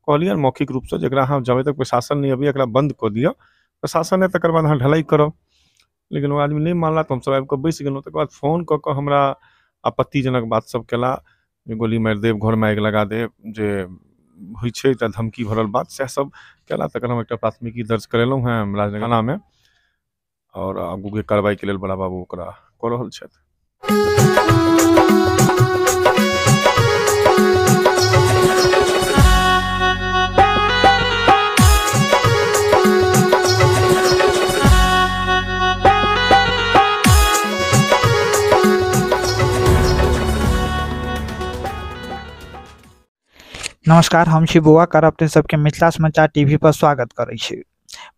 कहलिए मौखिक रूप से जरा हाँ जब तक प्रशासन नहीं अभी एकरा बंद कर दिया प्रशासन है तक बाद हाँ ढलाई करब। लेकिन वो आदमी नहीं मानला तो हम सब आबि बैस गेलहुँ। तकर बाद फोन कऽ कऽ हमरा आपत्तिजनक बात सब केला जे गोली मारि देब, घरमे आगि लगा देब, जे होइ छै एकटा धमकी भरल बात सएह सब केला। तकर हम एकटा प्राथमिकी दर्ज करेलहुँ हेँ राजनगर थानामे और आगूके कार्रवाईके लेल बड़ा बाबू ओकरा कऽ रहल छथि। नमस्कार, हम छी बौआ कर अपने सबके मिथिला समाचार टीवी पर स्वागत करै छी।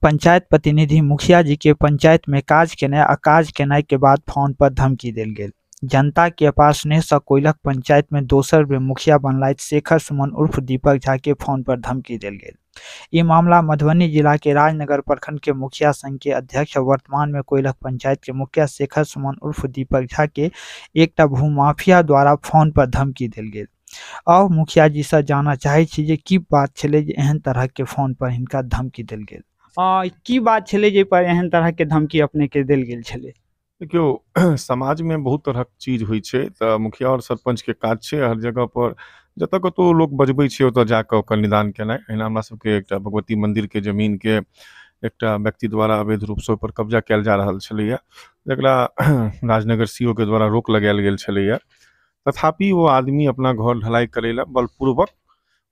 पंचायत प्रतिनिधि मुखिया जी के पंचायत में काज केनाइ आ काज केनाइ के बाद फोन पर धमकी देल गेल। जनता के अपार स्नेह सँ कोइलख पंचायत में दोसर बेर मुखिया बनलाइत शेखर सुमन उर्फ दीपक झा के फोन पर धमकी देल गेल। ये मामला मधुबनी जिला के राजनगर प्रखंड के मुखिया संघ के अध्यक्ष वर्तमान में कोइलख पंचायत के मुखिया शेखर सुमन उर्फ दीपक झा के एकटा भूमाफिया द्वारा फोन पर धमकी देल गेल। अब मुखिया जी से जानना चाहे छी जे की बात छले जे एहन तरह के फोन पर हिनका धमकी देल गेल। की बात छले जे पर एहन तरह के धमकी अपने के देल गेल छले? देखियो समाज में बहुत तरहक चीज होइ छै तऽ मुखिया और सरपंच के काज छै हर जगह पर जतऽ कतौ लोक बजबै छै ओतऽ जाकऽ ओकर निदान केनाइ। एहिना हमरा सबके एकटा भगवती मंदिर के जमीन के एकटा व्यक्ति द्वारा अवैध रूप से ऊपर कब्जा कयल जा रहल छलैया, जकरा राजनगर सीओ के द्वारा रोक लगायल गेल छलैया। तथापि वो आदमी अपना घर ढलाई करे ला बलपूर्वक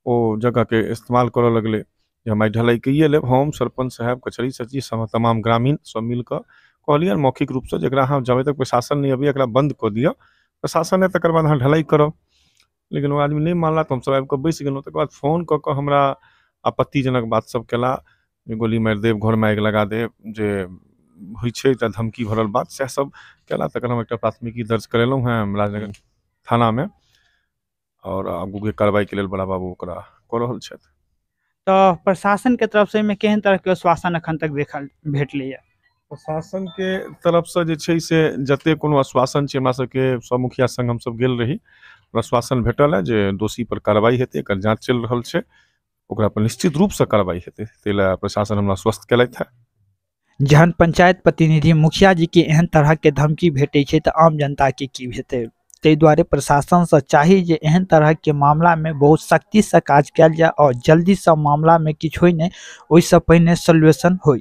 वो जगह के इस्तेमाल करऽ लगले जे हम ढलाई कइए लेब। हम सरपंच साहब कचहरी सचिव सब तमाम ग्रामीण सब मिलकर कहलिए मौखिक रूप से जरा हाँ जब तक प्रशासन नहीं अभी एकरा बंद कर दिया प्रशासन है तकर बाद हाँ ढलाई करब। लेकिन वो आदमी नहीं मानला तो हम सब आबि बैस गेलहुँ। तकर बाद फोन कऽ कऽ हमरा आपत्तिजनक बात सब केला जे गोली मारि देब, घरमे आगि लगा देब, जे होइ छै एकटा धमकी भरल बात सएह सब केला। तकर हम एकटा प्राथमिकी दर्ज करेलहुँ हेँ राजनगर थानामे और आगूके कार्रवाईके लेल बड़ा बाबू ओकरा कऽ रहल छथि। तो प्रशासन के तरफ से में केहन तरह के आश्वासन अखन तक देखल भेटलैया? प्रशासन के तरफ से जे छै से जते कोनो आश्वासन छै हमरा सबके सब मुखिया संग हम सब गेल रही, आश्वासन भेटल है जे दोषी पर कार्रवाई हेतै, एकर जांच चलि रहल छै, ओकरा पर निश्चित रूप से कार्रवाई हेतै। तैला प्रशासन हमरा आश्वस्त केलथि है। जहन पंचायत प्रतिनिधि मुखिया जी के एहन तरह के धमकी भेटे छै तऽ आम जनता के की हेतै? ताहि दुआरे प्रशासन से चाही जे एहन तरह के मामला में बहुत सख्ती से काज कयल जाय और जल्दी से मामला में किछु होय नहि, ओहि से पहिने सॉल्यूशन होय।